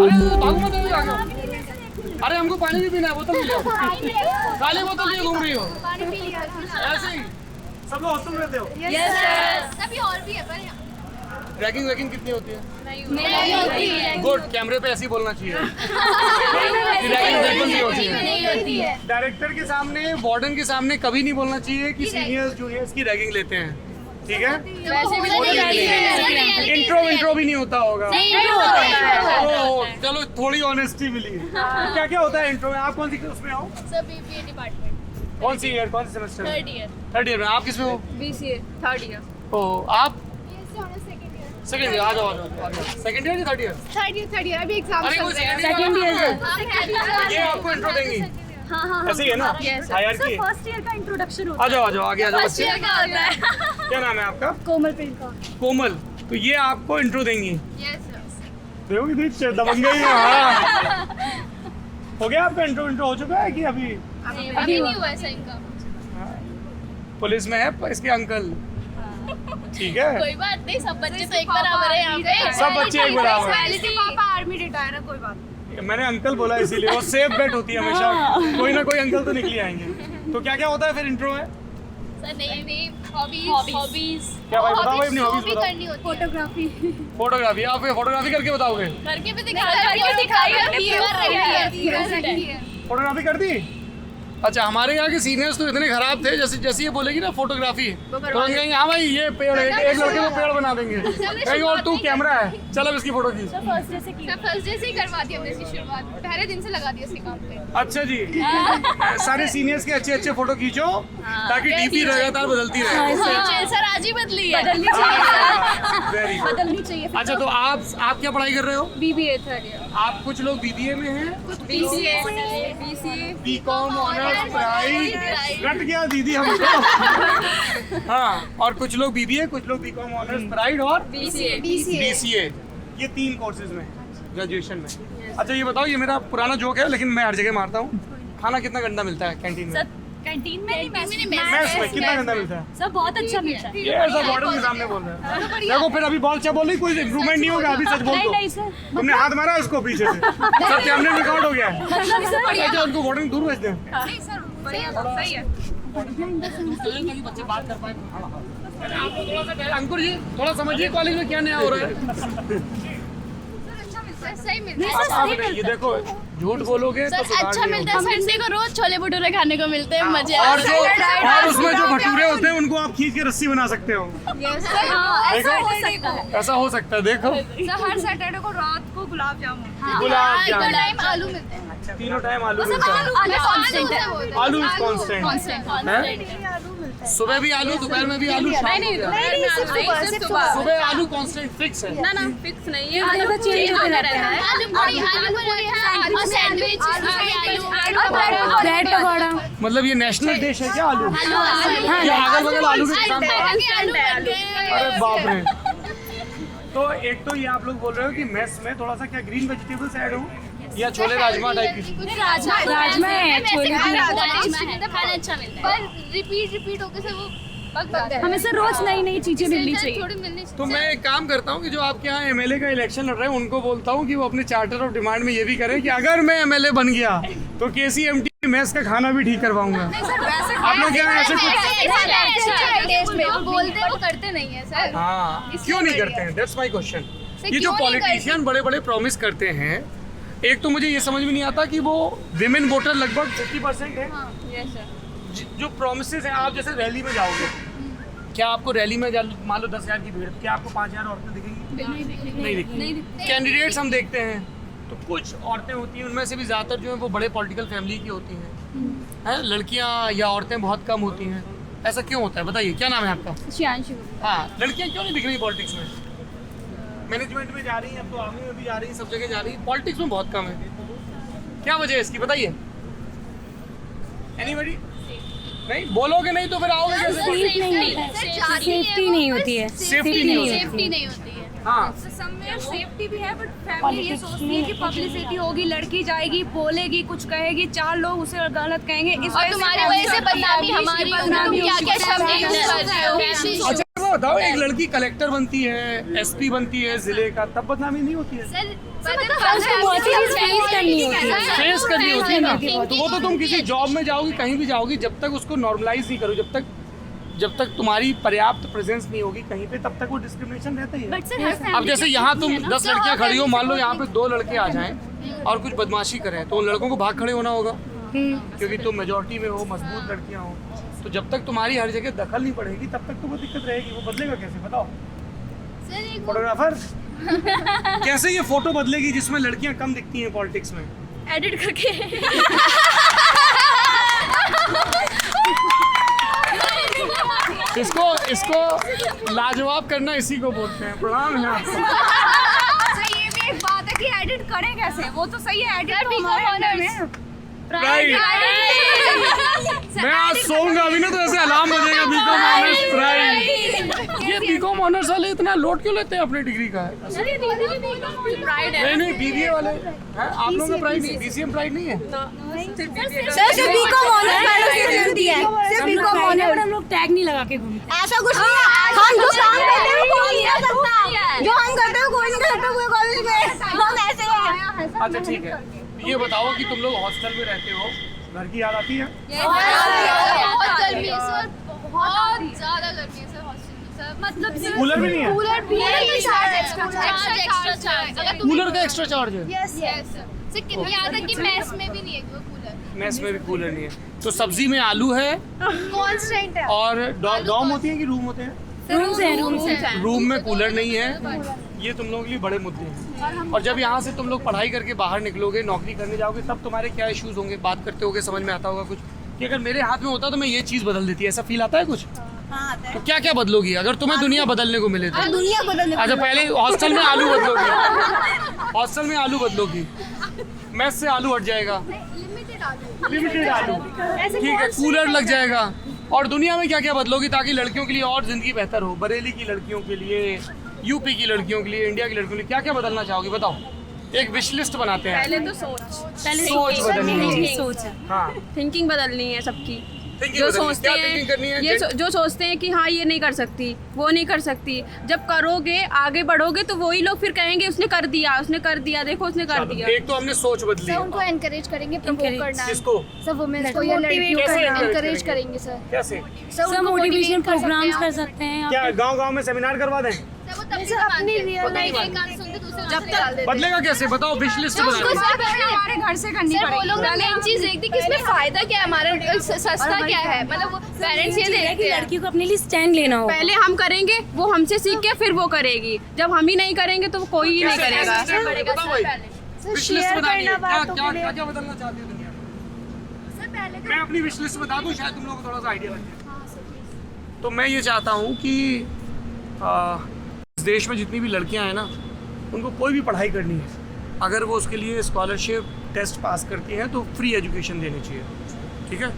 भागो मत अभी आगे। अरे हमको पानी भी पीना है, बोतल ले लो। खाली बोतल लिए घूम रही हो ऐसे ही? सब लोग हॉस्टल में रहते हो? सभी और भी है पर रैगिंग वैगिंग कितनी होती है? नहीं होती है। गुड, कैमरे पे ऐसे ही बोलना चाहिए। रैगिंग बिल्कुल नहीं होती है। नहीं होती है। डायरेक्टर के सामने, वार्डन के सामने कभी नहीं बोलना चाहिए कि सीनियर्स जूनियर्स की रैगिंग लेते हैं, ठीक है? वैसे भी इंट्रो भी नहीं होता होगा। ओह, चलो थोड़ी ऑनेस्टी मिली। क्या क्या होता है इंट्रो में? आप कौन सी उसमें हो? सब बीबीए डिपार्टमेंट। कौन सी ईयर, कौन सी सेमेस्टर? थर्ड ईयर में। आप किसमें हो? BCA third year. ओह, आप सेकंड ईयर। आ जाओ। सेकंड ईयर या थर्ड ईयर? थर्ड ईयर अभी एग्जाम अरे वो सेकंड ईयर। ये आपको इंट्रो देंगी? हाँ ऐसे ही है ना? हायरार्की। फर्स्ट ईयर का इंट्रोडक्शन होता आ जाओ आगे आ जाओ फर्स्ट बच्चे। ईयर का होता है। क्या नाम है आपका? कोमल प्रियंका। कोमल। तो ये आपको इंट्रो देंगी? यस देखो कितनी दबंग गई है। हाँ। हो गया आपका इंट्रो हो चुका है कि अभी? अभी नहीं हुआ ऐसा इनका। पुलिस में है इसके अंकल, ठीक है? कोई बात नहीं, सब बच्चे तो एक बराबर है यहाँ पे। सब बच्चे एक बराबर हैं। पापा आर्मी रिटायर है, कोई बात नहीं। मैंने अंकल बोला इसीलिए, वो सेफ बेट होती है हमेशा। कोई ना कोई अंकल तो निकल ही आएंगे। तो क्या क्या होता है फिर इंट्रो में? सर नहीं हॉबीज क्या भाई बताओ भाई अपनी हॉबीज बताओ। करनी होती फोटोग्राफी। फोटोग्राफी आप फोटोग्राफी करके बताओगे? करके भी दिखाई। फोटोग्राफी कर दी? अच्छा, हमारे यहाँ के सीनियर्स तो इतने खराब थे, जैसे जैसे ये बोलेगी ना फोटोग्राफी तो हम कहेंगे हाँ भाई ये पेड़ है, एक लड़के को पेड़ बना देंगे। कहेंगे और तू कैमरा है, चल अब इसकी फोटो खींच। फर्स्ट डे से ही करवा दी हमने इसकी शुरुआत, पहले दिन से लगा दिया इसके काम पे। अच्छा जी। सारे सीनियर्स के अच्छे अच्छे फोटो खींचो ताकि डीपी लगातार बदलती रहे। सर आज ही बदली है। Very good. बदलनी चाहिए। अच्छा, तो आप क्या पढ़ाई कर रहे हो? BBA third year. आप कुछ लोग बीबीए में हैं, बीसीए बीकॉम ऑनर्स प्राइड रट गया दीदी हमको। हाँ, और कुछ लोग बीबीए, कुछ लोग बीकॉम ऑनर्स प्राइड और बीसीए। ये 3 कोर्सेज में ग्रेजुएशन में। अच्छा ये बताओ, ये मेरा पुराना जोक है लेकिन मैं हर जगह मारता हूँ, खाना कितना गंदा मिलता है कैंटीन में? कैंटीन में मेस में कितना गंदा मिलता है? सब बहुत अच्छा मिलता है। ये ऐसा वार्डन के सामने बोल रहे हैं। देखो फिर अभी बहुत अच्छा बोल रही, कोई इम्प्रूवमेंट नहीं होगा। अभी सच बोल दो, तुमने हाथ मारा उसको पीछे से, सब कैमरे रिकॉर्ड हो गया है। अच्छा, उनको वार्डन दूर भेज दें। सही है। बच्चे बात कर पाए। आप लोग थोड़ा सा अंकुर जी थोड़ा समझिए कॉलेज में क्या नया हो रहा है। सही मिलता है। आप ये देखो, झूठ बोलोगे तो अच्छा मिलता है। संडे को रोज छोले भटूरे खाने को मिलते हैं, मजे और उसमें जो भटूरे होते हैं उनको आप खींच के रस्सी बना सकते हो। ऐसा हो सकता है। देखो हर सैटरडे को रात को गुलाब जामुन, गुलाब जामुन, आलू मिलते हैं। तीनों टाइम आलू मिलता है। आलू इज कांस्टेंट। सुबह भी आलू, दोपहर में भी आलू, शाम को सुबह आलू कांस्टेंट फिक्स है। ना फिक्स नहीं है, मतलब चेंज होता रहता है। आलू सैंडविच, ब्रेड पकौड़ा। मतलब ये नेशनल डिश है क्या आलू? क्या अगल बगल आलू के किसान? अरे बाप रे। तो एक तो ये आप लोग बोल रहे हो कि मेस में थोड़ा सा क्या ग्रीन वेजिटेबल्स ऐड हो या छोले राजमा टाइप की? राजमा है, छोले खाना अच्छा मिलता है, पर रिपीट होके से वो हमें सर रोज नई नई चीजें मिलनी चाहिए। तो मैं एक काम करता हूँ कि जो आपके यहाँ एमएलए का इलेक्शन लड़ रहे हैं उनको बोलता हूँ कि वो अपने चार्टर ऑफ डिमांड में ये भी करें कि अगर मैं एमएलए बन गया तो केसीएमटी मेस का खाना भी ठीक करवाऊंगा। आप लोग क्या ऐसे बोलते वो करते नहीं है सर। हाँ, क्यों नहीं करते हैं? That's my question. ये जो पॉलिटिशियन बड़े बड़े प्रॉमिस करते हैं, एक तो मुझे ये समझ में नहीं आता कि वो विमेन वोटर लगभग 50% है। जो प्रोमिसेस हैं, आप जैसे रैली में जाओगे, क्या आपको रैली में मान लो 10,000 की भीड़, क्या आपको 5,000 औरतें दिखेंगी? नहीं दिखेंगी। कैंडिडेट्स हम देखते हैं तो कुछ औरतें होती हैं, उनमें से भी ज़्यादातर जो है वो बड़े पॉलिटिकल फैमिली की होती हैं। लड़कियां या औरतें बहुत कम होती हैं। ऐसा क्यों होता है बताइए? क्या नाम है आपका? शियांशु। हाँ, लड़कियां क्यों नहीं दिख रही पॉलिटिक्स में? मैनेजमेंट में जा रही हैं, अब तो आर्मी में भी जा रही हैं, सब जगह जा रही हैं, पॉलिटिक्स में बहुत कम है। क्या वजह है इसकी बताइए? एनीबॉडी? नहीं बोलोगे नहीं तो फिर आओगे कैसे? सेफ्टी नहीं होती है। सेफ्टी नहीं होती है। हाँ, सेफ्टी भी है, बट फैमिली ये सोचती है कि पब्लिसिटी होगी, लड़की जाएगी, बोलेगी, कुछ कहेगी, 4 लोग उसे गलत कहेंगे, इस और तुम्हारी वजह से बदनामी हमारी, क्या क्या शब्द यूज कर रहे हो। अच्छा वो बताओ, एक लड़की कलेक्टर बनती है, एसपी बनती है जिले का, तब बदनामी नहीं होती है? फेस करनी होती है ना। तो वो तो तुम किसी जॉब में जाओगी, कहीं भी जाओगी, जब तक उसको नॉर्मलाइज नहीं करो, जब तक तुम्हारी पर्याप्त प्रेजेंस नहीं होगी कहीं पे, तब तक वो डिस्क्रिमिनेशन रहता ही है। अब जैसे यहाँ तुम 10 लड़कियाँ खड़ी हो, मान लो यहाँ पे 2 लड़के आ जाएं और कुछ बदमाशी करें, तो उन लड़कों को भाग खड़े होना होगा, क्योंकि तुम मेजोरिटी में हो, मजबूत लड़कियाँ हो। तो जब तक तुम्हारी हर जगह दखल नहीं पड़ेगी, तब तक तो वो दिक्कत रहेगी। वो बदलेगा कैसे, बताओ फोटोग्राफर? कैसे ये फोटो बदलेगी जिसमें लड़कियां कम दिखती हैं पॉलिटिक्स में? एडिट करके। इसको लाजवाब करना इसी को बोलते हैं। प्रणाम है आपको। ये भी एक बात है कि एडिट करें कैसे, वो तो सही है, एडिट तो हमारे अंदर में। प्राइड। मैं आज सोऊंगा अभी ना तो ऐसे अलार्म बजेगा, बीकॉम ऑनर्स प्राइड। ये बीकॉम ऑनर्स वाले इतना लोड क्यों लेते हैं अपनी डिग्री का? नहीं बीबीए वाले हैं। आप लोगों का प्राइड नहीं, बीसीएम प्राइड नहीं है? सर सिर्फ बीकॉम ऑनर्स वालों से मिलती है, सिर्फ बीकॉम ऑनर्स। हम लोग टैग नहीं लगा के घूमते। ऐसा कुछ नहीं है, हम जो काम करते हैं कोई नहीं कर सकता, जो हम करते हैं कोई नहीं कर सकता पूरे कॉलेज में, हम ऐसे हैं। अच्छा ठीक है, ये बताओ कि तुम लोग हॉस्टल में रहते हो, घर की याद आती है? बहुत गर्मी है सर, बहुत ज्यादा गर्मी है सर हॉस्टल में सर। मतलब सर कूलर भी नहीं है? कूलर भी है, चार्ज एक्स्ट्रा चार्ज। अगर तुम कूलर का एक्स्ट्रा चार्ज है? Yes sir. कितनी याद है कि मेस में भी नहीं है वो कूलर। मेस में भी कूलर नहीं है। तो सब्जी में आलू है कांस्टेंट है। और डॉम होती है कि रूम होते हैं? रूम में कूलर नहीं है। ये तुम लोगों के लिए बड़े मुद्दे हैं। और जब यहाँ से तुम लोग पढ़ाई करके बाहर निकलोगे, नौकरी करने जाओगे, तब तुम्हारे क्या इश्यूज होंगे, बात करते होगे, समझ में आता होगा कुछ कि अगर मेरे हाथ में होता तो मैं ये चीज़ बदल देती। ऐसा फील आता है कुछ? तो क्या क्या बदलोगी अगर तुम्हें दुनिया बदलने को मिले तो? दुनिया बदलने। अच्छा पहले हॉस्टल में आलू बदलोगी, हॉस्टल में आलू बदलोगी, मेस से आलू हट जाएगा, लिमिटेड आलू, ठीक है, कूलर लग जाएगा। और दुनिया में क्या क्या बदलोगी ताकि लड़कियों के लिए और जिंदगी बेहतर हो? बरेली की लड़कियों के लिए, यूपी की लड़कियों के लिए, इंडिया की लड़कियों के लिए क्या क्या बदलना चाहोगी बताओ? एक विश लिस्ट बनाते हैं। पहले तो सोच बदलनी है। सोच है, हाँ, थिंकिंग बदलनी है सबकी। Thinking जो बदलनी है। सोचते क्या हैं thinking करनी है? जो सोचते हैं कि हाँ ये नहीं कर सकती, वो नहीं कर सकती, जब करोगे आगे बढ़ोगे तो वही लोग फिर कहेंगे उसने कर दिया, देखो उसने कर दिया। एक तो हमने सोच बदली सर उनको एनकरेज करेंगे, प्रमोट करना। किसको? सर वुमेन्स को या लड़कियों को एनकरेज करेंगे सर। कैसे? सर मोटिवेशन प्रोग्राम्स कर सकते हैं। क्या गांव-गांव में सेमिनार करवा दें? अपनी रियल लाइफ एक कान सुनते दूसरे जब तक बदलेगा कैसे बताओ? विश लिस्ट बना उसको दो। सर पहले हमारे घर से करनी सर वो पड़ेगी। लोग मेन चीज देखते कि इसमें फायदा क्या है, हमारा सस्ता क्या है, मतलब पेरेंट्स ये देखते हैं। लड़कियों को अपने लिए स्टैंड लेना हो। पहले हम करेंगे, वो हमसे सीख के फिर वो करेगी। जब हम ही नहीं करेंगे तो कोई ही नहीं करेगा। बताओ भाई, विश लिस्ट बनानी है। क्या बदलना चाहती हो दुनिया में? सर पहले मैं अपनी विश लिस्ट बता दूं, शायद तुम लोगों को थोड़ा सा आइडिया लग जाए। तो मैं ये चाहता हूँ कि इस देश में जितनी भी लड़कियां हैं ना, उनको कोई भी पढ़ाई करनी है, अगर वो उसके लिए स्कॉलरशिप टेस्ट पास करती हैं तो फ्री एजुकेशन देनी चाहिए, ठीक है?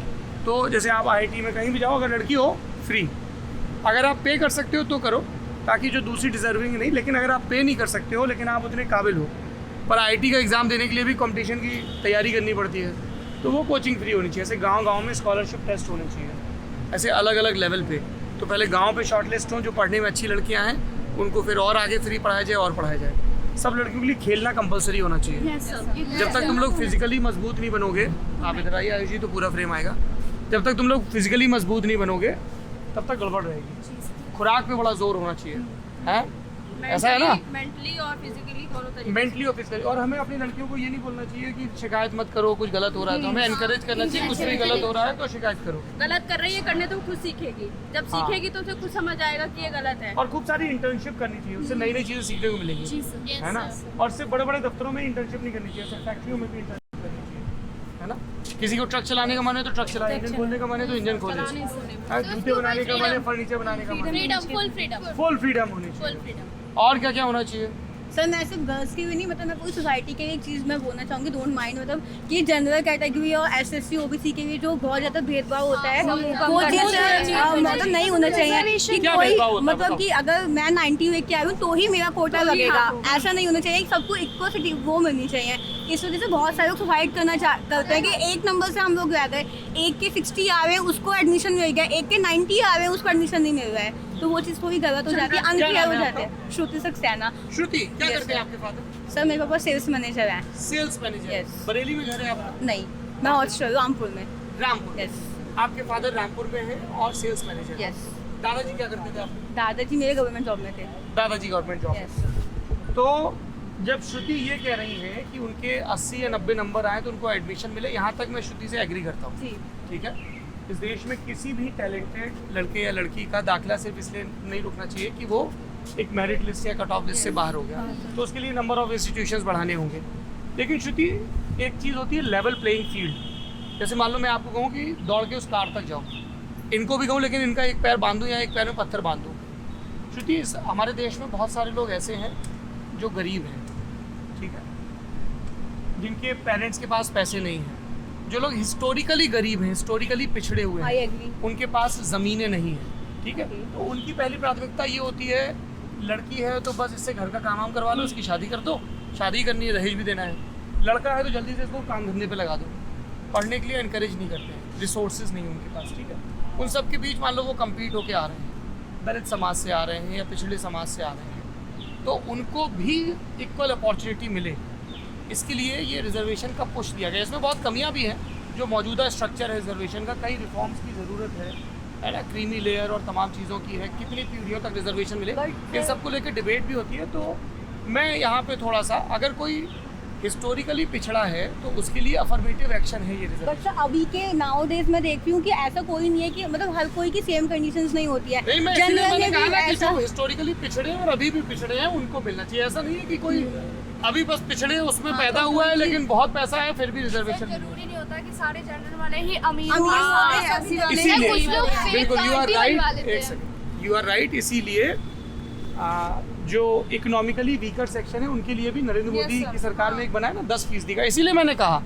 तो जैसे आप IIT में कहीं भी जाओ, अगर लड़की हो फ्री, अगर आप पे कर सकते हो तो करो, ताकि जो दूसरी डिजर्विंग नहीं, लेकिन अगर आप पे नहीं कर सकते हो लेकिन आप उतने काबिल हो, पर IIT का एग्ज़ाम देने के लिए भी कंपटीशन की तैयारी करनी पड़ती है, तो वो कोचिंग फ्री होनी चाहिए। ऐसे गाँव में स्कॉलरशिप टेस्ट होने चाहिए, ऐसे अलग अलग लेवल पे। तो पहले गाँव पे शॉर्ट लिस्ट हों, जो पढ़ने में अच्छी लड़कियाँ हैं उनको फिर और आगे फ्री पढ़ाया जाए और पढ़ाया जाए। सब लड़कियों के लिए खेलना कंपलसरी होना चाहिए। जब तक तुम लोग फिजिकली मजबूत नहीं बनोगे, आप इधर आइए आयुषी, तो पूरा फ्रेम आएगा। जब तक तुम लोग फिजिकली मजबूत नहीं बनोगे तब तक गड़बड़ रहेगी। खुराक पे बड़ा जोर होना चाहिए, है ऐसा है ना? मेंटली और फिजिकली दोनों तरीके। मेंटली और फिजिकली। और हमें अपनी लड़कियों को ये नहीं बोलना चाहिए कि शिकायत मत करो, कुछ गलत हो रहा है तो हमें एनकरेज करना चाहिए, कुछ भी गलत हो रहा है तो शिकायत करो। गलत कर रही है करने तो खुद सीखेगी, जब हाँ। सीखेगी तो उसे खुद समझ आएगा कि ये गलत है। और खूब सारी इंटर्नशिप करनी चाहिए, उससे नई नई चीज़ें सीखने को मिलेंगी, है ना? और सिर्फ बड़े बड़े दफ्तरों में इंटर्नशिप नहीं करनी चाहिए, सिर्फ फैक्ट्रियों में भी इंटर्नशिप करनी चाहिए, है ना? किसी को ट्रक चलाने का मन है तो ट्रक चलाए, इंजन खोलने का मन है तो इंजन खोले, जूते बनाने का मन है, फर्नीचर बनाने का मन है, फ्रीडम, फुल फ्रीडम होनी चाहिए। और क्या क्या होना चाहिए? सर मैं सिर्फ गर्ल्स की भी नहीं, मतलब मैं पूरी सोसाइटी के लिए एक चीज़ मैं बोलना चाहूँगी, डोंट माइंड, मतलब कि जनरल कैटेगरी और SSC OBC के लिए जो बहुत ज़्यादा भेदभाव होता है वो चीज़ मतलब नहीं होना चाहिए कि क्या कोई भेदभाव होता है मतलब कि अगर मैं 90 लेके आई हूँ तो ही मेरा कोटा लगेगा, ऐसा नहीं होना चाहिए। सबको इक्वलिटी वो मिलनी चाहिए। इस वजह से बहुत सारे लोग सुसाइड करते हैं कि एक नंबर से हम लोग रह गए, एक के 60 आ रहे हैं उसको एडमिशन मिल गया, एक के 90 आ रहे हैं उसको एडमिशन नहीं मिल रहा है, तो वो चीज़ थोड़ी गलत हो जाती है, अनफेयर हो जाते हैं। श्रुति सक्सेना। श्रुति, क्या करते हैं आपके फादर? सर मेरे पापा सेल्स मैनेजर हैं। Sales manager. Yes. बरेली में घर है आपका? नहीं, मैं हॉस्टल रामपुर में। रामपुर। यस आपके फादर रामपुर में हैं और सेल्स मैनेजर। यस। दादाजी क्या करते थे आपके? दादाजी मेरे गवर्नमेंट जॉब में थे। दादाजी गवर्नमेंट जॉब। यस। तो जब श्रुति ये कह रही है कि उनके 80 या 90 नंबर आए तो उनको एडमिशन मिले, यहाँ तक मैं श्रुति से एग्री करता हूँ। जी। ठीक है, इस देश में किसी भी टैलेंटेड लड़के या लड़की का दाखिला सिर्फ इसलिए नहीं रुकना चाहिए कि वो एक मेरिट लिस्ट या कट ऑफ लिस्ट से बाहर हो गया, तो उसके लिए नंबर ऑफ इंस्टीट्यूशंस बढ़ाने होंगे। लेकिन श्रुति, एक चीज़ होती है लेवल प्लेइंग फील्ड। जैसे मान लो मैं आपको कहूँ कि दौड़ के उस कार तक जाओ, इनको भी कहूँ लेकिन इनका एक पैर बांधूँ या एक पैर में पत्थर बांधूँ। श्रुति, हमारे देश में बहुत सारे लोग ऐसे हैं जो गरीब हैं, ठीक है, जिनके पेरेंट्स के पास पैसे नहीं हैं, जो लोग हिस्टोरिकली गरीब हैं, हिस्टोरिकली पिछड़े हुए आई हैं, एग्री। उनके पास ज़मीनें नहीं हैं, ठीक है, तो उनकी पहली प्राथमिकता ये होती है, लड़की है तो बस इससे घर का काम वाम करवा लो, उसकी शादी कर दो, शादी करनी है, दहेज भी देना है, लड़का है तो जल्दी से इसको काम धंधे पे लगा दो, पढ़ने के लिए इनकरेज नहीं करते हैं, रिसोर्सेज नहीं उनके पास, ठीक है। उन सब के बीच मान लो वो कम्पीट होके आ रहे हैं, दलित समाज से आ रहे हैं या पिछड़े समाज से आ रहे हैं, तो उनको भी इक्वल अपॉर्चुनिटी मिले, इसके लिए ये रिजर्वेशन का पुश दिया गया। इसमें बहुत कमियां भी हैं, जो मौजूदा स्ट्रक्चर है रिजर्वेशन का, कई रिफॉर्म्स की ज़रूरत है ना, क्रीमी लेयर और तमाम चीज़ों की है, कितनी पीढ़ियों तक रिजर्वेशन मिले, इन सबको लेकर डिबेट भी होती है। तो मैं यहाँ पे थोड़ा सा, अगर कोई हिस्टोरिकली पिछड़ा है तो उसके लिए अफर्मेटिव एक्शन है ये रिजर्वेशन। बट अभी के नाउ डेज में देखती हूँ कि ऐसा कोई नहीं है कि मतलब हर कोई की सेम कंडीशंस नहीं होती है। नहीं, मैं इसलिए मैंने कहा ना कि ऐसा जो हिस्टोरिकली पिछड़े हैं और अभी भी पिछड़े हैं उनको मिलना चाहिए। ऐसा नहीं है कि कोई अभी बस पिछड़े उसमें पैदा हुआ है लेकिन बहुत पैसा है फिर भी रिजर्वेशन। जरूरी नहीं होता कि सारे जनरल वाले ही अमीर अमीर हों। होते हैं, ऐसी बात नहीं है। इसीलिए कुछ लोग fake बिल्कुल यू card आर भी बनवा राइट, लेते एक हैं। Second, you are right. इसीलिए जो इकोनॉमिकली वीकर सेक्शन है उनके लिए भी नरेंद्र मोदी की सरकार में एक बनाया ना 10% का। इसीलिए मैंने कहा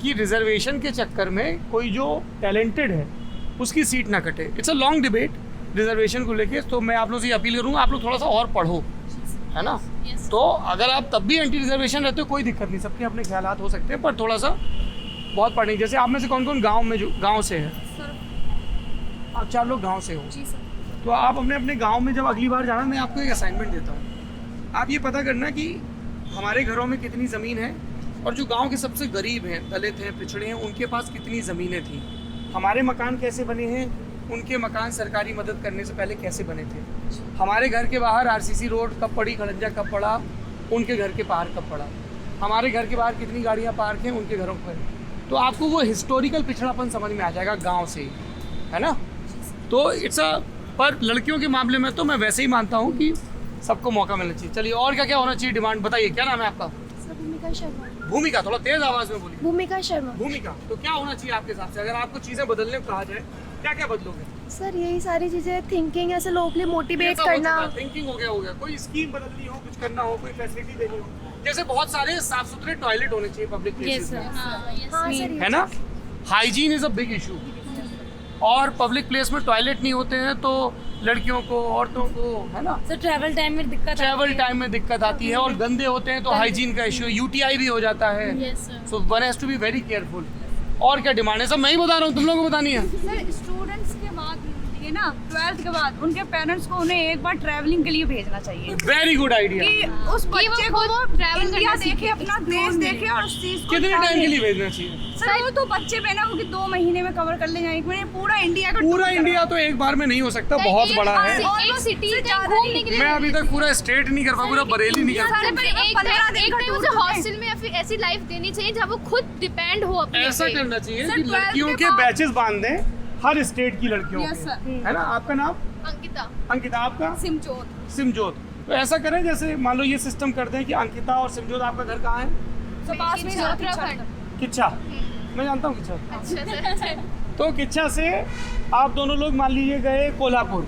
कि रिजर्वेशन के चक्कर में कोई जो टैलेंटेड है उसकी सीट ना कटे। It's a long debate reservation को लेके, तो मैं आप लोगों से अपील करूँगा आप लोग थोड़ा सा और पढ़ो, है ना। तो अगर आप तब भी एंटी रिजर्वेशन रहते हो कोई दिक्कत नहीं, सबके अपने ख्यालात हो सकते हैं, पर थोड़ा सा बहुत पढ़ने। जैसे आप में से कौन कौन गाँव में जो गाँव से है? आप 4 लोग गाँव से हो, तो आप अपने गांव में जब अगली बार जाना, मैं आपको एक असाइनमेंट देता हूँ, आप ये पता करना कि हमारे घरों में कितनी ज़मीन है और जो गांव के सबसे गरीब हैं, दलित हैं, पिछड़े हैं, उनके पास कितनी ज़मीनें थी, हमारे मकान कैसे बने हैं, उनके मकान सरकारी मदद करने से पहले कैसे बने थे, हमारे घर के बाहर आरसीसी रोड कब पड़ी, खड़ंजा कब पड़ा, उनके घर के बाहर कब पड़ा, हमारे घर के बाहर कितनी गाड़ियाँ पार्क हैं उनके घरों पर। तो आपको वो हिस्टोरिकल पिछड़ापन समझ में आ जाएगा गाँव से, है ना। तो इट्स अ, पर लड़कियों के मामले में तो मैं वैसे ही मानता हूँ कि सबको मौका मिलना चाहिए। चलिए, और क्या क्या होना चाहिए डिमांड बताइए। क्या नाम है आपका? भूमिका शर्मा। भूमिका, थोड़ा तेज आवाज में बोलिए। भूमिका शर्मा। भूमिका, तो क्या होना चाहिए आपके हिसाब से, अगर आपको चीजें बदलने को कहा जाए क्या क्या बदलोगे? सर यही सारी चीजें, थिंकिंग ऐसे लोगों के लिए मोटिवेट करना। थिंकिंग हो गया, कोई स्कीम बदलनी हो, कुछ करना हो, कोई फैसिलिटी देनी हो, जैसे बहुत सारे साफ सुथरे टॉयलेट होने चाहिए पब्लिक प्लेसेस में, हाँ सर, है ना। Hygiene is a big issue, और पब्लिक प्लेस में टॉयलेट नहीं होते हैं तो लड़कियों को, औरतों को, है ना, सर ट्रैवल टाइम में दिक्कत आती है, और गंदे होते हैं तो हाइजीन का इशू है, यूटीआई भी हो जाता है। So one has to be very careful. और क्या डिमांड है? सब मैं ही बता रहा हूँ, तुम लोगों को बतानी है। सर स्टूडेंट्स के बाद ये ना 12th के बाद उनके पेरेंट्स को उन्हें एक बार ट्रैवलिंग के लिए भेजना चाहिए, वेरी गुड आइडिया। कि उस बच्चे को वो ट्रैवल इंडिया देखे, अपना देश देखे और उस चीज को कितने जाने। टाइम के लिए भेजना चाहिए? सर वो तो बच्चे पे ना, वो कि 2 महीने में कवर कर लेंगे, 1 महीने पूरा इंडिया का पूरा tour इंडिया तो एक बार में नहीं हो सकता, बहुत बड़ा है। एक सिटी घूमने के लिए। मैं अभी तक पूरा स्टेट नहीं कर पाया, पूरा बरेली नहीं कर पाया। पर एक टाइम उसे हॉस्टल में या फिर ऐसी लाइफ देनी चाहिए जहाँ वो खुद डिपेंड हो अपने ऐसा पे। करना चाहिए सर, कि 12th लड़कियों के के बाद- बैचेस बांध दें हर स्टेट की लड़कियों Yes, के, sir. है ना। आपका नाम? अंकिता। अंकिता, आपका? सिमचोट। सिमजोत। तो ऐसा करें, जैसे मान लो ये सिस्टम कर दें कि अंकिता और सिमजोत, आपका घर कहाँ है? तो पास में उत्तराखंड। किच्छा, मैं जानता हूँ किच्छा। अच्छा सर। तो किच्छा से आप दोनों लोग मान लीजिए गए कोल्हापुर,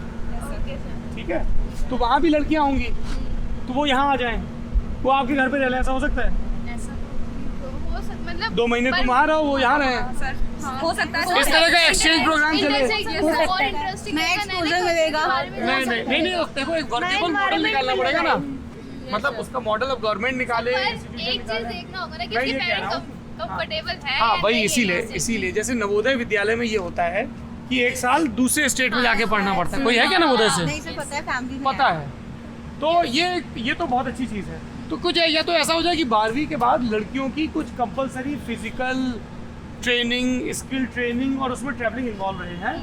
ठीक है, तो वहाँ भी लड़कियाँ होंगी, तो वो यहाँ आ जाएं, वो आपके घर पे रह लें, ऐसा हो सकता है? मतलब 2 महीने तुम वहाँ रहो, वो यहाँ रहे, सर हो सकता है इस तरह का एक्सचेंज प्रोग्राम चले। मैं एक्सपोजर मिलेगा। नहीं, देखो एक वर्केबल मॉडल निकालना पड़ेगा ना। मतलब उसका मॉडल अब गवर्नमेंट निकाले, पर institution एक चीज निकाले। देखना होगा ना कि मैं उसके ये कह रहा पेरेंट्स हूँ। कंफर्टेबल है हाँ या भाई नहीं इसीलिए है। इसीलिए जैसे नवोदय विद्यालय में ये होता है कि एक साल दूसरे स्टेट में जाके पढ़ना पड़ता है। कोई है क्या नवोदय से? नहीं सर पता है फैमिली में पता है। तो ये तो बहुत अच्छी चीज़ है। तो कुछ या तो ऐसा हो जाए कि 12वीं के बाद लड़कियों की कुछ compulsory physical training, skill training और उसमें ट्रैवलिंग इन्वॉल्व रहे हैं।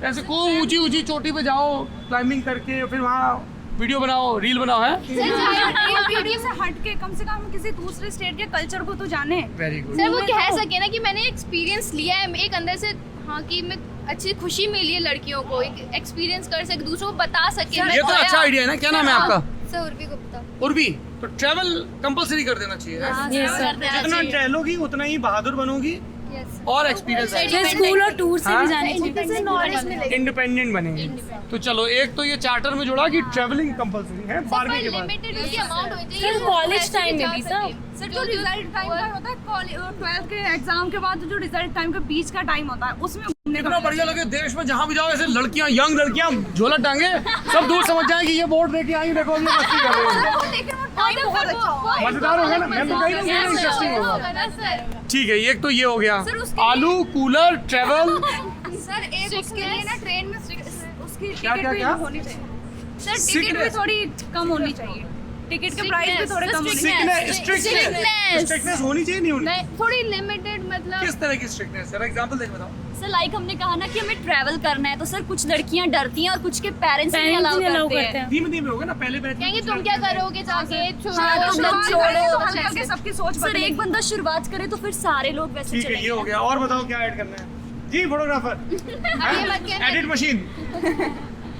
ऐसे को ऊंची चोटी पे जाओ क्लाइंबिंग करके, फिर वहाँ वीडियो बनाओ, रील बनाओ, है वीडियो से हट के कम से कम किसी दूसरे स्टेट के कल्चर को तो जाने। Very good. सर वो कह सके ना कि मैंने एक्सपीरियंस लिया है एक अंदर से, हाँ कि मैं अच्छी खुशी मिली है लड़कियों को, एक एक्सपीरियंस कर सके, दूसरों को बता सके। मैं ये तो गया। अच्छा आइडिया है ना। क्या नाम है आपका? सर उर्वी गुप्ता। उर्वी। तो ट्रैवल कंपलसरी कर देना चाहिए। जितना ट्रैवलोगी उतना ही बहादुर बनोगी यस और एक्सपीरियंस आएगा, स्कूल और टूर से हाँ? भी जाने चाहिए, नॉलेज मिलेगी। इंडिपेंडेंट बनेंगे। तो चलो एक तो ये चार्टर में जोड़ा कि ट्रैवलिंग कंपलसरी है 12वीं के बाद। लिमिटेड उसकी अमाउंट होनी चाहिए। सर कॉलेज टाइम में भी जा सर जो रिजल्ट टाइम का होता है, 12th के एग्जाम के बाद जो रिजल्ट टाइम के बीच का टाइम होता है उसमें घूमने इतना बढ़िया लगे देश में जहाँ भी जाओ ऐसे लड़कियां, यंग लड़कियां झोला टांगे, सब दूर समझ जाए कि ये बोर्ड लेके आई, देखो हम लोग मस्ती कर रहे हैं। मजेदार होगा ना? मैं तो कहीं ना कहीं इंटरेस्टिंग होगा। ना सर। ठीक है, एक तो ये हो गया। आलू, कूलर, ट्रैवल। सर एक उसके लिए ना ट्रेन में उसकी क्या, टिकट क्या, भी क्या? होनी चाहिए सर, टिकट भी Sickness. थोड़ी कम होनी चाहिए, टिकट के प्राइस भी थोड़े कम होने चाहिए। स्ट्रिक्टनेस होनी चाहिए, नहीं होनी? नहीं थोड़ी लिमिटेड मतलब किस तरह की स्ट्रिक्टनेस? जरा एग्जांपल देके बताओ। सर लाइक हमने कहा ना कि हमें ट्रैवल करना है, तो सर कुछ लड़कियां डरती हैं और कुछ के पेरेंट्स नहीं अलाउ करते हैं। धीमे धीमे होगा ना, पहले बैच कहेंगे तुम क्या करोगे जाके, हाँ, तुम लोग छोड़ो। हल्के सबकी सोच सर एक बंदा शुरुआत करे तो फिर सारे लोग वैसे ठीक है, ये हो चलेंगे। गया। और बताओ क्या ऐड करना है? जी फोटोग्राफर, एडिट मशीन।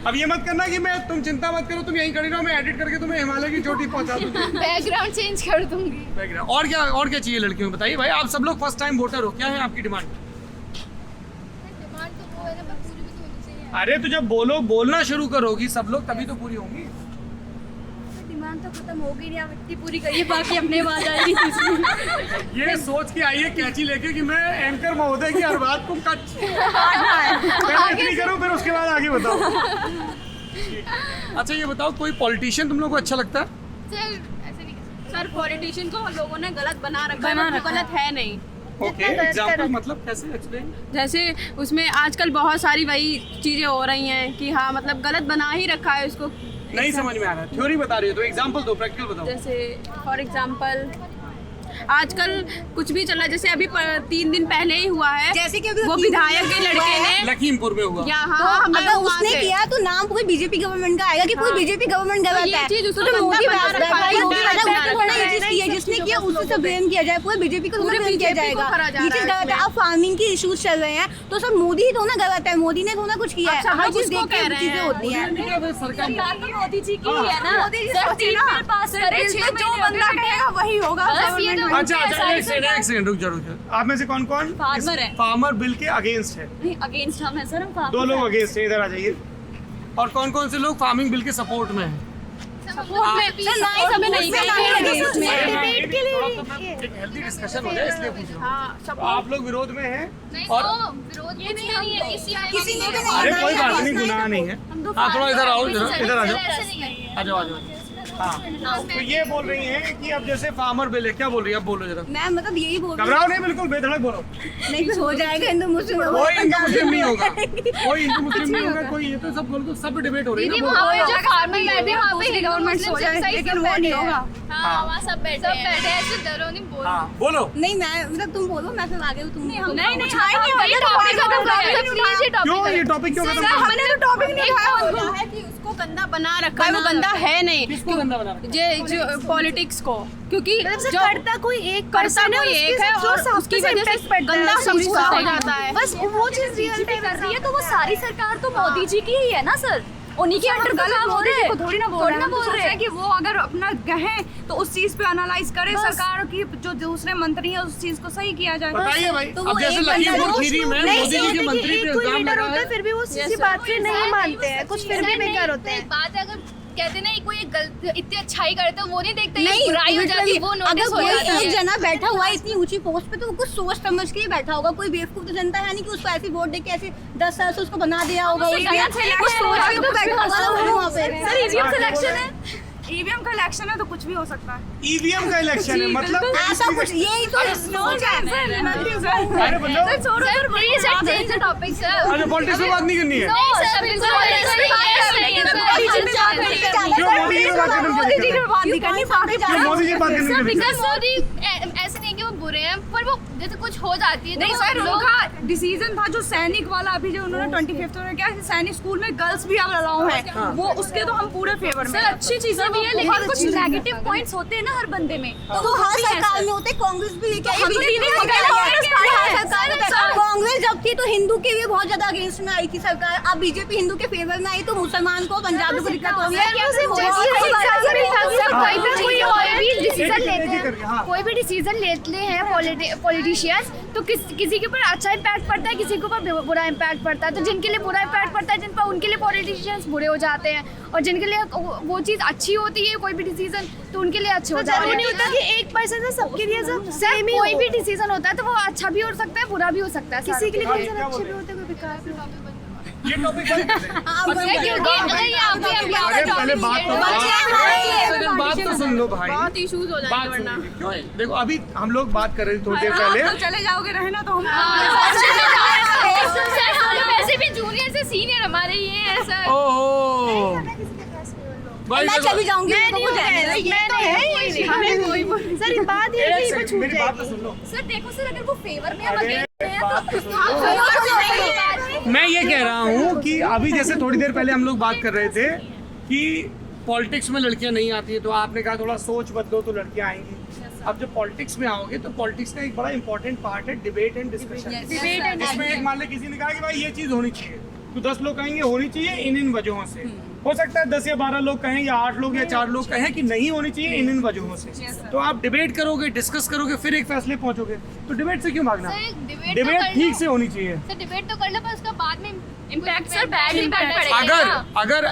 अब ये मत करना कि मैं, तुम चिंता मत करो, तुम यहीं खड़ी रहो, मैं एडिट करके तुम्हें हिमालय की चोटी पहुंचा दूंगी। बैकग्राउंड चेंज कर दूंगी। बैकग्राउंड। और क्या चाहिए लड़कियों को? बताइए भाई, आप सब लोग फर्स्ट टाइम वोटर हो, क्या है आपकी डिमांड? डिमांड तो वो है ना, पर पूरी भी तो होनी चाहिए। अरे तो जब बोलना शुरू करोगी सब लोग, तभी तो पूरी होंगी। डिमांड तो खत्म हो गई नहीं, आप इतनी पूरी करिए, बाकी अपने बाद आएगी। ये सोच के आई है कैची लेके कि मैं एंकर महोदय की हर बात को कट पहले इतनी करूं, फिर उसके बाद आगे बताओ। अच्छा ये बताओ, कोई पॉलिटिशियन तुम लोग को अच्छा लगता है? सर ऐसे नहीं कर सर पॉलिटिशियन को लोगों ने गलत बना रखा है, वो गलत है नहीं। ओके, एग्जांपल मतलब कैसे एक्सप्लेन? जैसे उसमें आजकल बहुत सारी वही चीजें हो रही हैं कि हाँ मतलब गलत बना ही रखा है उसको। नहीं समझ में आ रहा, थ्योरी बता रही हो तो एग्जांपल दो, प्रैक्टिकल बताओ। जैसे फॉर एग्जांपल आजकल कुछ भी चल रहा है, जैसे अभी 3 दिन पहले ही हुआ है, जैसे कि अभी वो विधायक के लड़के ने लखीमपुर में हुआ। यहाँ अगर उसने किया तो नाम पूरी बीजेपी गवर्नमेंट का आएगा कि पूरी बीजेपी गवर्नमेंट तो गलत ये है। चीज तो उसको जो मोदी गंदा बना रखा है, मोदी वाला बना उसने थोड़ा ये रखा चीज है। किया है, जिसने किया उससे सब ब्लेम किया जाए, पूरे बीजेपी को पूरे ब्लेम किया BJP को जाएगा। करा जा ये रहा चीज है गलत है। इसमें। अब फार्मिंग की इश्यूज चल रहे हैं तो सब मोदी ही तो ना गलत है, मोदी ने तो ना कुछ किया है। अच्छा, हर हम चीज उसको देख के कह रहे चीजें हैं। होती हैं। सरकार तो मोदी जी की ही है ना, मोदी जी सर सोचे 3 ना। बिल पास करे, 6 जो बंदा कहेगा वही होगा। बस ये तो अच्छा एक सेकंड रुक जाओ। आप में से कौन कौन फार्मर है। फार्मर बिल के अगेंस्ट है? नहीं अगेंस्ट हम है सर, हम दो लोग अगेंस्ट है, इधर आ जाइए। और कौन कौन से लोग फार्मिंग बिल के सपोर्ट में हैं? डिबेट के लिए एक हेल्दी डिस्कशन हो जाए इसलिए पूछ रहा हूँ। तो आप लोग विरोध में हैं नहीं और तो विरोध में नहीं है किसी ने भी नहीं अरे कोई बात नहीं, गुनाह नहीं है। हाँ थोड़ा इधर आओ, इधर आ जाओ, ऐसे नहीं है। आ जाओ आ जाओ। हाँ तो ये बोल रही हैं कि अब जैसे फार्मर बिल है, क्या बोल रही है? अब बोलो जरा, मैं मतलब यही बोल रही घबराओ नहीं, बिल्कुल बेधड़क बोलो। हूँ, नहीं हो जाएगा हिंदू मुस्लिम कोई हिंदू मुस्लिम नहीं होगा, कोई हिंदू मुस्लिम नहीं होगा, कोई ये तो सब बोल, सब डिबेट हो रही है दीदी ना। वहाँ पे जो फार्मर बैठे हैं वहाँ पे दूसरी गवर्नमेंट government हो जाए, लेकिन वो नहीं होगा। हाँ वहाँ सब बैठे हैं, ऐसे डरो नहीं बोल। हाँ बोलो। नहीं मैं मतलब तुम बोलो, मैं फिर आगे तुम नहीं ये टॉपिक खत्म करो प्लीज, ये क्यों ये टॉपिक टॉपिक क्यों खत्म सर, कर? हमने तो टॉपिक नहीं उठाया बोला है कि उसको गंदा बना रखा है, वो गंदा है नहीं। किसको गंदा बना रखा है? ये जो पॉलिटिक्स को, क्योंकि जो करता कोई एक करता कोई एक है और उसकी वजह से गंदा समझता हो जाता है। बस वो चीज रियल पे कर रही है, तो वो सारी सरकार तो मोदी जी की ही है ना सर, उन्हीं के अंडर काम हो रहे हैं, थोड़ी ना बोल रहे हैं कि वो अगर अपना कहें तो उस चीज पे एनालाइज करे, सरकार की जो दूसरे मंत्री है उस चीज को सही किया जाए। बताइए भाई, तो अब वो जैसे एक बंदा लखीमपुर रोज खीरी में नहीं, मोदी जी के मंत्री पे इल्जाम लगा है। फिर भी वो किसी बात पे नहीं मानते हैं, कुछ फिर भी बेकार होते हैं। बात है, अगर कहते ना कोई गलत इतनी अच्छाई करता है वो नहीं देखते, ये नहीं बुराई हो जाती है वो अगर नोटिस हो कोई जाती एक है। जना बैठा हुआ है इतनी ऊंची पोस्ट पे तो वो कुछ सोच समझ के ही बैठा होगा। कोई बेवकूफ तो जनता है नहीं कि उसको ऐसी वोट दे के ऐसे 10 साल से उसको बना दिया होगा। कुछ सोच के तो बैठा होगा ना वो वहाँ पे। सर ईवीएम सिलेक्शन है, ईवीएम का इलेक्शन है तो कुछ भी हो सकता है। ईवीएम का इलेक्शन है मतलब ऐसा कुछ यही तो अरे मतलब चेंज द टॉपिक सर। अरे पॉलिटिक्स में बात नहीं करनी है। क्यों मोदी जी बात करनी मोदी जी है? ने बात नहीं करनी, बाकी क्यों मोदी जी बात करनी है? मोदी ऐसे नहीं कि वो बुरे हैं, पर वो जैसे कुछ हो जाती है नहीं सर, उनका डिसीजन था जो सैनिक वाला, अभी जो उन्होंने 25th में क्या सैनिक स्कूल में गर्ल्स भी अब अलाउ है, वो उसके तो हम पूरे फेवर में। सर अच्छी चीजें भी है, लेकिन कुछ नेगेटिव पॉइंट्स होते हैं ना हर बंदे में। तो वो हर सरकार में होते, कांग्रेस भी लेके आई, कांग्रेस जब थी तो हिंदू के भी बहुत ज्यादा अगेंस्ट में आई थी सरकार। अब बीजेपी हिंदू के फेवर में आई तो मुसलमान को, पंजाबी को दिक्कत हो रही है। कोई भी डिसीजन लेते हैं पॉलिटिशियंस, तो किसी के ऊपर अच्छा इम्पैक्ट पड़ता है, किसी के ऊपर बुरा इम्पैक्ट पड़ता है। तो जिनके लिए बुरा इम्पैक्ट पड़ता है, जिन पर उनके लिए पॉलिटिशियंस बुरे हो जाते हैं, और जिनके लिए वो चीज़ अच्छी होती है कोई भी डिसीजन, तो उनके लिए अच्छे हो जाते हैं। नहीं होता कि एक पर्सन से सबके लिए कोई भी डिसीजन होता है तो वो अच्छा भी हो सकता है, बुरा भी हो सकता है। किसी के लिए अच्छे भी होते हैं, कोई बेकार भी होते हैं। ये टॉपिक अगर ये आप पहले बात तो सुन लो भाई। बहुत इश्यूज हो जाएंगे वरना। क्यों देखो अभी हम लोग बात कर रहे थे थोड़ी देर आप पहले। तो चले जाओगे रहना तो हम वैसे भी जूनियर से सीनियर हमारे ये है सर। ओहो भाई मैं चली जाऊंगी सर बात ये मेरी बात तो सुन लो। सर देखो सर, अगर वो फेवर में हम अरे against हैं बात तो तो सुन लो। मैं ये कह रहा हूँ कि अभी जैसे थोड़ी देर पहले हम लोग बात कर रहे थे कि पॉलिटिक्स में लड़कियां नहीं आती है, तो आपने कहा थोड़ा सोच बदलो तो लड़कियां आएंगी। अब जब पॉलिटिक्स में आओगे तो पॉलिटिक्स का एक बड़ा इंपॉर्टेंट पार्ट है डिबेट एंड डिस्कशन। इसमें एक मान ले किसी ने कहा कि भाई ये चीज़ होनी चाहिए, तो 10 लोग कहेंगे होनी चाहिए इन वजहों से। हो सकता है 10 या 12 लोग कहें या 8 लोग या 4 लोग कहें कि नहीं होनी चाहिए इन वजहों से। तो आप डिबेट करोगे, डिस्कस करोगे, फिर एक फैसले पहुंचोगे। तो डिबेट से क्यों भागना? डिबेट ठीक से होनी चाहिए। सर डिबेट तो कर लो, पर उसका बाद में इम्पैक्ट सर बैड इम्पैक्ट पड़ेगा। अगर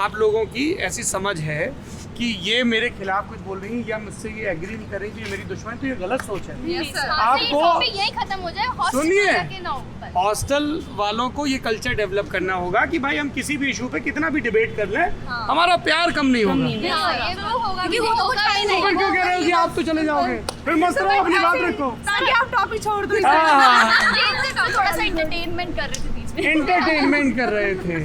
आप लोगों की ऐसी समझ है कि ये मेरे खिलाफ कुछ बोल रही है या मुझसे ये एग्री नहीं कर रही, तो ये मेरी दुश्मन है, तो ये गलत सोच है। आपको यही खत्म हो जाए। सुनिए, हॉस्टल वालों को ये कल्चर डेवलप करना होगा कि भाई हम किसी भी इशू पे कितना भी डिबेट कर लें, हमारा प्यार कम नहीं होगा। ये तो होगा कि वो तो कुछ है ही नहीं। तो फिर क्यों कह रहे हो कि आप तो चले जाओगे? फिर मस्त रहो, अपनी बात रखो। ताकि आप टॉपिक छोड़ दो। थोड़ा सा एंटरटेनमेंट कर रहे थे बीच में। एंटरटेनमेंट कर रहे थे,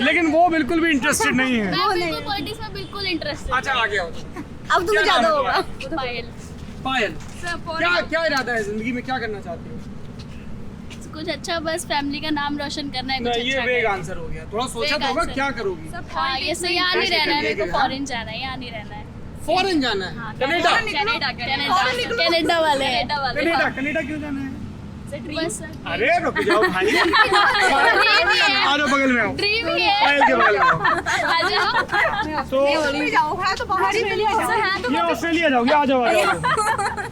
लेकिन वो बिल्कुल भी इंटरेस्टेड नहीं है। बिल्कुल पॉलिटिक्स में बिल्कुल इंटरेस्टेड। अच्छा आगे आओ। अब तुम्हें ज्यादा होगा। पायल, क्या इरादा है जिंदगी में, क्या करना चाहती हो? कुछ अच्छा, बस फैमिली का नाम रोशन करना है। कुछ नहीं, ये अच्छा वेग आंसर हो गया। थोड़ा सोचा तो होगा क्या करोगी? हाँ, ये सही, यहाँ नहीं रहना है, मेरे को फॉरेन जाना है, यहाँ नहीं रहना है। फॉरेन जाना है? कनाडा? कनाडा वाले कनाडा क्यों जाना है? बस अरे रुक जाओ भाई, आ जाओ बगल में आओ, ड्रीम ही है। पायल के बगल में आओ। आ जाओ। तो ये ऑस्ट्रेलिया जाओगे, आ जाओ।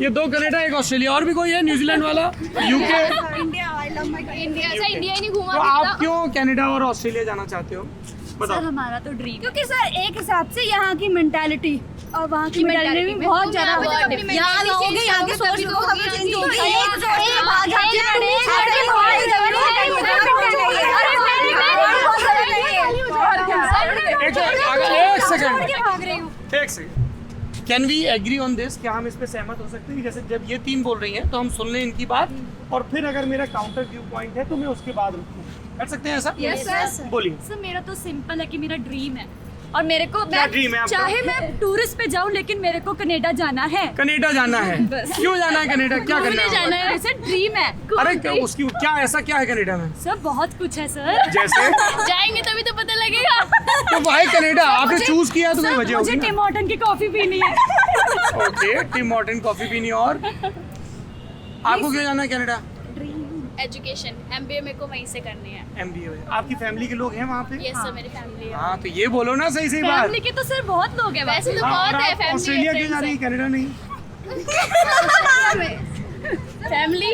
ये 2 कनाडा, 1 ऑस्ट्रेलिया, और भी कोई है? न्यूजीलैंड वाला, यूके? इंडिया से इंडिया ही नहीं घूमा तो आप क्यों कनाडा और ऑस्ट्रेलिया जाना चाहते हो, बताओ? हमारा तो ड्रीम क्योंकि सर एक हिसाब से यहाँ की मेंटालिटी और वहाँ की मेंटालिटी में बहुत ज्यादा यहाँ रहोगे, यहाँ की सोच चेंज होगी। एक second, can we agree on this? क्या हम इस पे सहमत हो सकते हैं कि जैसे जब ये 3 बोल रही हैं तो हम सुन लें इनकी बात, और फिर अगर मेरा काउंटर व्यू पॉइंट है तो मैं उसके बाद रुकूं? कर सकते हैं ऐसा? Yes, sir. बोलिए। सर मेरा तो सिंपल है कि मेरा ड्रीम है, और मेरे को क्या ड्रीम है आपका? चाहे मैं टूरिस्ट पे जाऊं, लेकिन मेरे को कनाडा जाना है। कनाडा जाना है? क्यों जाना है कनाडा, क्या करना है? जाना है सर, ड्रीम है। अरे उसकी क्या ऐसा क्या है कनाडा में? सर बहुत कुछ है सर। जैसे जाएंगे तभी तो पता लगेगा। तो भाई कनाडा आपने चूज किया तो कोई वजह होगी मुझे ना? टिम हॉर्टन की कॉफी पीनी है। ओके, टिम हॉर्टन कॉफी पीनी। और आपको क्यों जाना है कनाडा? एजुकेशन, MBA मेरे को वहीं से करनी है। MBA में आपकी फैमिली के लोग हैं वहाँ पे? यस सर, मेरी फैमिली है। हाँ तो ये बोलो ना सही बात। फैमिली के तो सर बहुत लोग हैं वैसे तो हाँ, और बहुत है आप फैमिली। ऑस्ट्रेलिया क्यों जा रही है, कनाडा नहीं? फैमिली।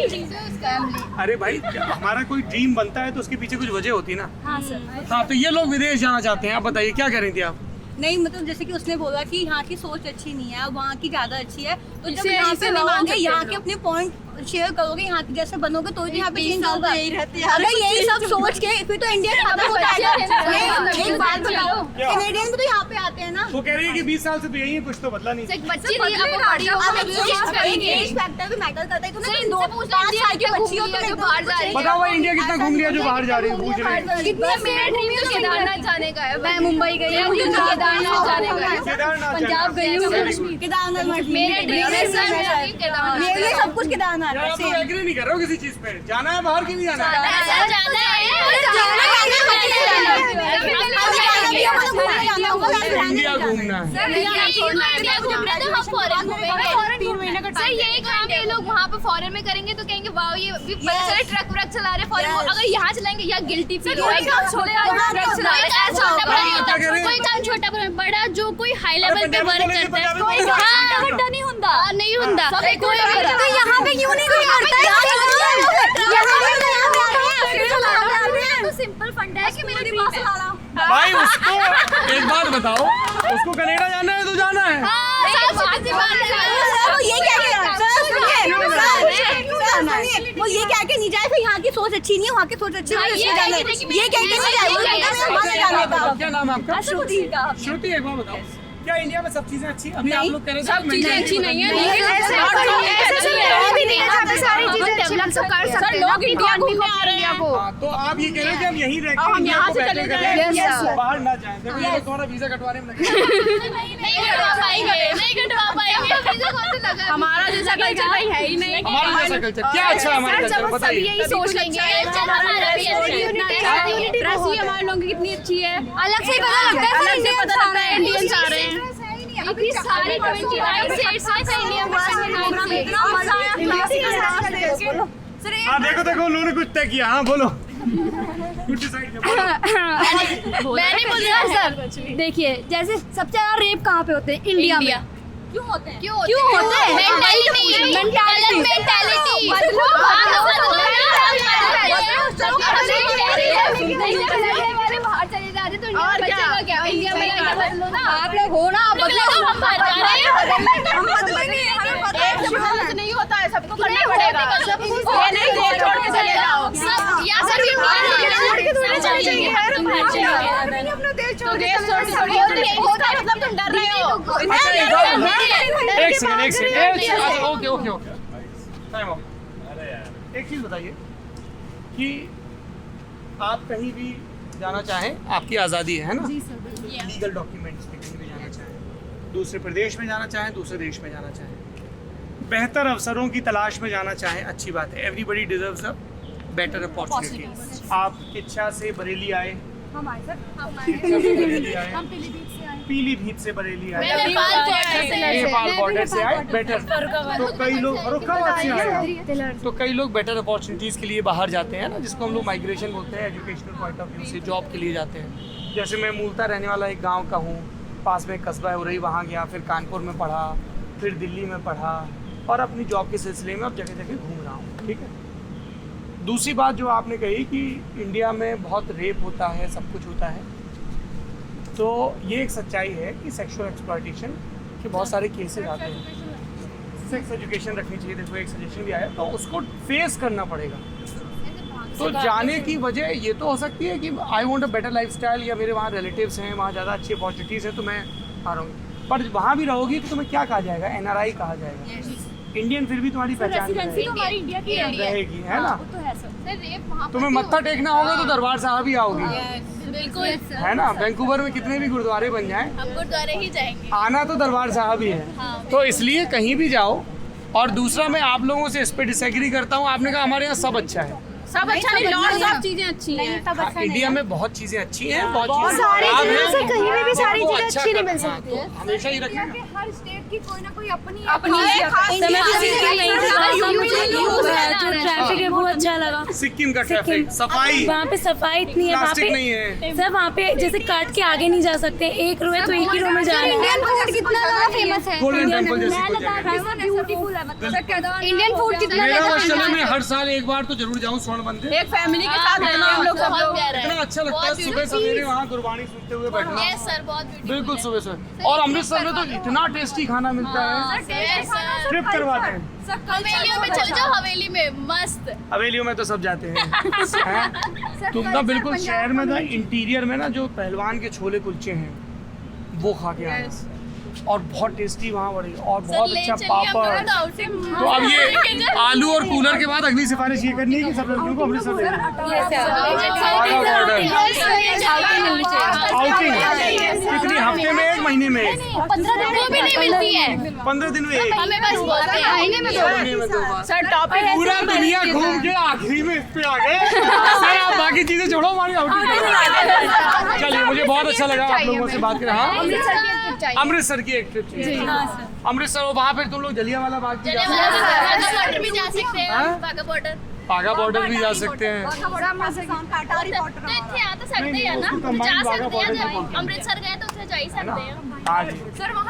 अरे भाई हमारा कोई ड्रीम बनता है तो उसके पीछे कुछ वजह होती है ना। हाँ सर। हाँ तो ये लोग विदेश जाना चाहते हैं, आप बताइए क्या कह रही थी आप? नहीं मतलब जैसे कि उसने बोला कि यहाँ की सोच अच्छी नहीं है, वहाँ की ज्यादा अच्छी है, तो जब इसे यहाँ पे इसे रहोगे, मान सकते यहाँ हो के अपने पॉइंट शेयर करोगे, यहाँ के जैसे बनोगे तो यहाँ पे चेंज होगा। अगर यही सब सोच के फिर तो इंडिया खत्म हो जाएगा। एक बात बताओ, कैनेडियन भी तो यहाँ पे आते हैं ना। वो कह रही है कि 20 साल से तो यही है, कुछ तो बदला नहीं। बच्चे फैक्टर भी मैटर करता है। तुम्हें 2-5 साल की बच्ची हो तो बाहर जा रही है। बताओ भाई इंडिया कितना घूम लिया जो बाहर जा रही है, पूछ रहे हैं। कितने मेरा ड्रीम तो केदारनाथ जाने का है। मैं मुंबई गई हूँ, केदारनाथ जाने का है। केदारनाथ पंजाब गई हूँ, केदारनाथ मेरा ड्रीम है सर, केदारनाथ। मेरे लिए सब कुछ केदारनाथ यार आप लोग एग्री नहीं कर रहे हो किसी चीज पे। जाना है बाहर की नहीं जाना है? इंडिया घूमना है। सर यही काम ये लोग वहाँ पे फॉरेन में करेंगे तो कहेंगे वाह ये ट्रक व्रक चला रहे फॉरेन। अगर यहाँ चलाएंगे या गिल्टी फील होगा। कोई काम छोटा बड़ा जो कोई हाई लेवल पे वर्क करता है ਵੱਡਾ नहीं ਹੁੰਦਾ नहीं ਹੁੰਦਾ तो यहाँ पे क्यों नहीं कोई करता है? तो सिंपल फंडा है कि मेरे पास ला भाई उसको एक बात बताओ, उसको कनाडा जाना है तो जाना है। वो ये क्या वो ये क्या के नहीं जाए, फिर यहाँ की सोच अच्छी नहीं है, वहाँ की सोच अच्छी है, ये क्या के नहीं जाए। क्या नाम है आपका? श्रुति का श्रुति, एक बार बताओ क्या इंडिया में सब चीजें अच्छी? अभी आप लोग कह रहे थे सब चीजें अच्छी नहीं है, सारी चीजें डेवलप तो कर सकते हैं। लोग इंडिया घूमने आ रहे हैं। हाँ, तो आप ये कह रहे हो कि हम यहीं रह के हम इंडिया यहाँ को से बेहतर चले करें, जाएं। Yes, sir. बाहर ना जाएं। देखो ये लोग तुम्हारा वीजा कटवाने में लगे। नहीं कटवा पाएंगे। हमारा जैसा कल्चर कहीं है ही नहीं। हमारा जैसा कल्चर क्या अच्छा है हमारा कल्चर बताइए। यही सोच लेंगे ड्रेस ही हमारे लोगों की कितनी अच्छी है, अलग से पता लगता है। अलग से पता लगता है इंडियंस आ रहे हैं। अभी सारे 29 states में इंडिया में हाँ देखो देखो उन्होंने कुछ तय किया। हाँ बोलो कुछ डिसाइड किया। मैं नहीं बोल रहा सर। देखिए जैसे सबसे ज्यादा रेप कहाँ पे होते हैं? इंडिया में। क्यों होते हैं? क्यों होते हैं? बाहर चले जाते तो इंडिया में आप लोग हो ना, हम बाहर जा रहे हैं। नहीं होता है, सबको करना पड़ेगा। ये नहीं देश छोड़ के चले जाओ। तो देश छोड़ के मतलब तुम डर रहे हो। एक second okay okay okay time of. एक चीज बताइए कि आप कहीं भी जाना चाहें आपकी आज़ादी है ना? लीगल डॉक्यूमेंट्स पे कहीं भी जाना चाहें, दूसरे प्रदेश में जाना चाहें, दूसरे देश में जाना चाहें, बेहतर अवसरों की तलाश में जाना चाहें, अच्छी बात है। Everybody deserves a better opportunity. आप इच्छा से बरेली आए, पीलीभीत से बरेली आए, नेपाल बॉर्डर से आए, बेटर। तो कई लोग फर्रुखाबाद से आए, तो कई लोग बेटर अपॉर्चुनिटीज़ के लिए बाहर जाते हैं ना, जिसको हम लोग माइग्रेशन बोलते हैं। एजुकेशनल पॉइंट ऑफ व्यू से जॉब के लिए जाते हैं। जैसे मैं मूलतः रहने वाला एक गांव का हूँ, पास में कस्बा है उरई, वहाँ गया, फिर कानपुर में पढ़ा, फिर दिल्ली में पढ़ा और अपनी जॉब के सिलसिले में अब जगह जगह घूम रहा हूँ। ठीक है। दूसरी बात जो आपने कही कि इंडिया में बहुत रेप होता है, सब कुछ होता है, तो ये एक सच्चाई है कि सेक्सुअल एक्सप्लॉयटेशन के बहुत सारे केसेस आते हैं। सेक्स एजुकेशन रखनी चाहिए। देखो एक सजेशन भी आया, तो उसको फेस करना पड़ेगा। तो जाने की वजह ये तो हो सकती है कि I want a better lifestyle, या मेरे वहाँ रिलेटिव्स हैं, वहाँ ज़्यादा अच्छी अपॉर्चुनिटीज़ हैं तो मैं आ रहा हूँ। पर वहाँ भी रहोगी तो तुम्हें क्या कहा जाएगा? NRI कहा जाएगा। इंडियन फिर भी तुम्हारी पहचान इंडिया की रहेगी, है ना? तो है सर। तुम्हें मत्था टेकना होगा तो दरबार साहब ही आओगी, बिल्कुल है ना? वैंकूवर में कितने भी गुरुद्वारे बन जाएं, हम गुरुद्वारे ही जाएंगे। आना तो दरबार साहब ही है। तो इसलिए कहीं भी जाओ। और दूसरा मैं आप लोगों से इस पे डिसएग्री करता हूँ। आपने कहा हमारे यहाँ सब अच्छा है। सब अच्छा नहीं, लॉट सब चीजें अच्छी हैं। हाँ, इंडिया में बहुत चीजें अच्छी हैं, बहुत सारी चीजों से कहीं में भी सारी चीजें अच्छा अच्छी नहीं मिल करना, सकती है। तो हमेशा ही रखना। हर स्टेट की कोई ना कोई अपनी ट्रैफिक है वो अच्छा लगा। सिक्किम का ट्रैफिक, सफाई, वहाँ पे सफाई इतनी है, वहाँ प्लास्टिक पे नहीं है सर वहाँ पे जैसे काट के आगे नहीं जा सकते। एक रो है तो एक ही रो में जाना है। इंडियन फूड कितना ज्यादा फेमस है। गोल्डन टेम्पल जैसी कोई जगह। ब्यूटीफुल है, मतलब इंडियन फूड कितना मेरा ज्यादा वर्षा में हर साल एक बार तो जरूर जाऊँ स्वर्ण मंदिर। एक फैमिली के साथ रहना हम लोग सब लोग। इतना अच्छा लगता है सुबह सवेरे वहाँ गुरबानी सुनते हुए बैठना। सर बहुत बिल्कुल सुबह सुबह। और अमृतसर में तो इतना टेस्टी खाना खाना मिलता है, ट्रिप करवाते हैं। हवेलियों में चले जाओ, हवेली में मस्त। हवेलियों में तो सब जाते हैं, हैं? तुम ना बिल्कुल शहर में ना इंटीरियर में ना जो पहलवान के छोले कुलचे हैं वो खा के आए, और बहुत टेस्टी वहाँ बड़ी, और बहुत अच्छा पापड़। तो अब ये आलू और कूलर के बाद अगली सिफारिश ये करनी है कि सब लड़कियों को अमृतसर ले आउटिंग। कितनी हफ्ते में, एक महीने में, 15 दिन में भी नहीं मिलती है, 15 दिन में एक, हमें बस बोलते हैं महीने में 2 बार। सर टॉपिक पूरा दुनिया घूम के आखिरी में इस पे आ गए। सर आप बाकी चीजें छोड़ो, हमारी आउटिंग। चलिए मुझे बहुत अच्छा लगा आप लोगों से बात कर। हाँ अमृतसर की एक ट्रिप चाहिए। अमृतसर वहाँ पे तुम लोग जलियांवाला बाग भी जा सकते बॉर्डर भी जा सकते हैं, वाघा बॉर्डर, बाघा बॉर्डर भी जा सकते हैं। तो इतने आ तो सकते हैं ना, जा सकते हैं। जब अमृतसर गए तो उसे जा ही सकते हैं। हाँ जी,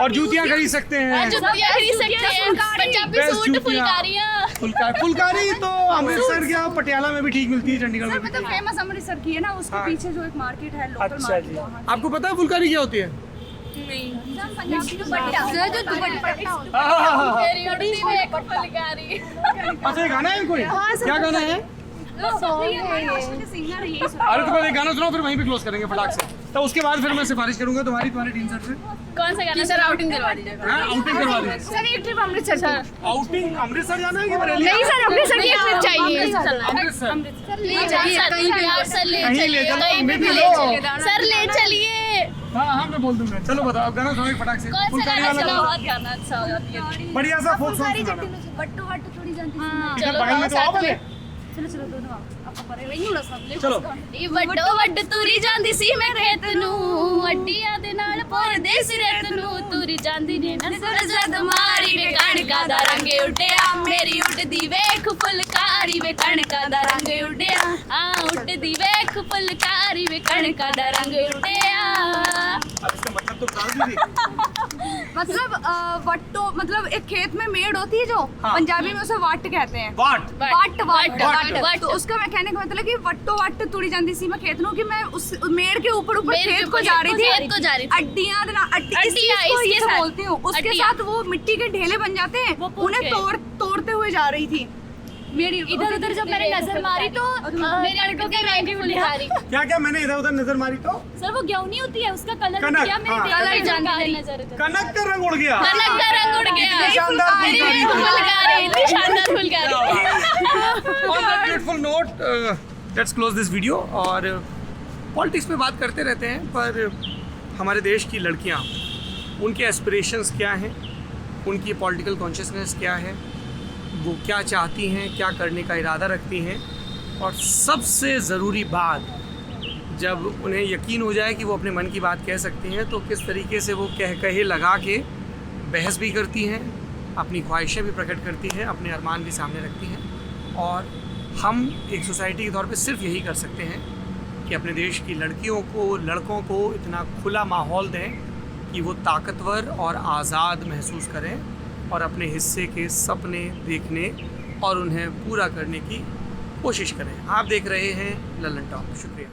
और जूतियाँ खरीद सकते हैं, जुतियाँ खरीद सकते हैं, पंजाबी बेस्ट सूट, जूतियाँ। फुलकारियाँ। फुलकारी तो अमृतसर क्या पटियाला में भी ठीक मिलती है, चंडीगढ़ में भी। मतलब फेमस अमृतसर की है ना, उसके हाँ। पीछे जो एक मार्केट है, लोकल अच्छा जी, मार्केट। आपको पता है फुलकारी क्या होती है? सर जो दुपट्टा मेरी उड़ती में एक फुलकारी। अच्छा ये गाना है कोई? क्या गाना है? सिंगर यही सुना। अरे तुम्हारे गाना सुनाओ, फिर वहीं पे क्लोज करेंगे फटाक से। तो उसके बाद फिर मैं सिफारिश करूंगा तुम्हारी टीम सर से। कौन सा गाना? सर आउटिंग करवा दीजिएगा। हाँ आउटिंग करवा देंगे। सर एक ट्रिप अमृतसर की। आउटिंग अमृतसर जाना है कि बरेली? नहीं सर, अमृतसर की एक ट्रिप चाहिए। अमृतसर ले चलिए यार, सर ले कहीं ले चलिए, चलो, कहीं पे हमें भी भी लो। ले चलिए, सर ले चलिए। हाँ हाँ मैं बोल दूंगा। चलो बताओ गाना सुनो फटाक से। कौन सा फुलकारी गाना वाला चलाओ? गाना। बहुत गाना अच्छा हो जाती है। बढ़िया सा फोक सॉन्ग सुनाना। वट्टू वट्टू थोड़ी जानती इधर बगल में तो आओ पहले। चलो दोनों आपको परेगा ही नहीं चलो ਨੀ ਵੱਡੋ ਵੱਡ ਤੁਰੀ ਜਾਂਦੀ ਸੀ ਮੈਂ ਰੇਤ ਨੂੰ, ਅੱਡੀਆਂ ਦੇ ਨਾਲ ਭੋਰਦੇ ਸੀ ਰੇਤ ਨੂੰ, ਤੁਰੀ ਜਾਂਦੀ ਨੇ ਨਜ਼ਰ ਜਦ ਮਾਰੀ ਵੇ ਕਣਕਾਂ ਦਾ ਰੰਗ ਉੱਡਿਆ, ਮੇਰੀ ਉੱਡਦੀ ਵੇਖ ਫੁਲਕਾਰੀ ਵੇ ਕਣਕਾਂ ਦਾ ਰੰਗ ਉੱਡਿਆ, ਆ ਉੱਡਦੀ ਵੇਖ ਫੁਲਕਾਰੀ ਵੇ ਕਣਕਾਂ ਦਾ ਰੰਗ ਉੱਡਿਆ। अब इसका मतलब तो बता दीजिए। मतलब वट्टो मतलब एक खेत में मेड़ होती है जो, हाँ। पंजाबी में उसे वाट कहते हैं। वाट वाट तो उसका मैं कहने का मतलब कि वट्टो वट तुड़ी जाती सी मैं खेत नू कि मैं उस मेड़ के ऊपर मेड़ के खेत को ऊपर जा रही खेत को जा रही थी। थी। अड्डियां अड्डियां, इसके साथ। बोलती हूँ, उसके अड्डियां। साथ वो मिट्टी के ढेले बन जाते हैं, वो पूछ उन्हें के। तोड़ते हुए जा रही थी। मेरी इधर उधर जब मैंने नजर मारी तो मेरी कणकों की रंग फुलकारी। क्या क्या मैंने इधर उधर नजर मारी तो सर वो गेहूं होती है, उसका कलर कनक, क्या मेरे हाँ। देख रही जानकारी नजर उधर। कनक का रंग उड़ गया। कनक का रंग उड़ गया। इतनी शानदार फुलकारी। फुलकारी, इतनी शानदार Phulkari. On that beautiful note, let's close this video। और पॉलिटिक्स पे बात करते रहते हैं, पर हमारे देश की लड़कियां, उनके एस्पिरेशंस क्या हैं, उनकी पॉलिटिकल कॉन्शियसनेस क्या है, वो क्या चाहती हैं, क्या करने का इरादा रखती हैं, और सबसे ज़रूरी बात, जब उन्हें यकीन हो जाए कि वो अपने मन की बात कह सकती हैं, तो किस तरीके से वो कहे लगा के बहस भी करती हैं, अपनी ख्वाहिशें भी प्रकट करती हैं, अपने अरमान भी सामने रखती हैं। और हम एक सोसाइटी के तौर पे सिर्फ यही कर सकते हैं कि अपने देश की लड़कियों को, लड़कों को इतना खुला माहौल दें कि वो ताकतवर और आज़ाद महसूस करें और अपने हिस्से के सपने देखने और उन्हें पूरा करने की कोशिश करें। आप देख रहे हैं लल्लन टॉक। शुक्रिया।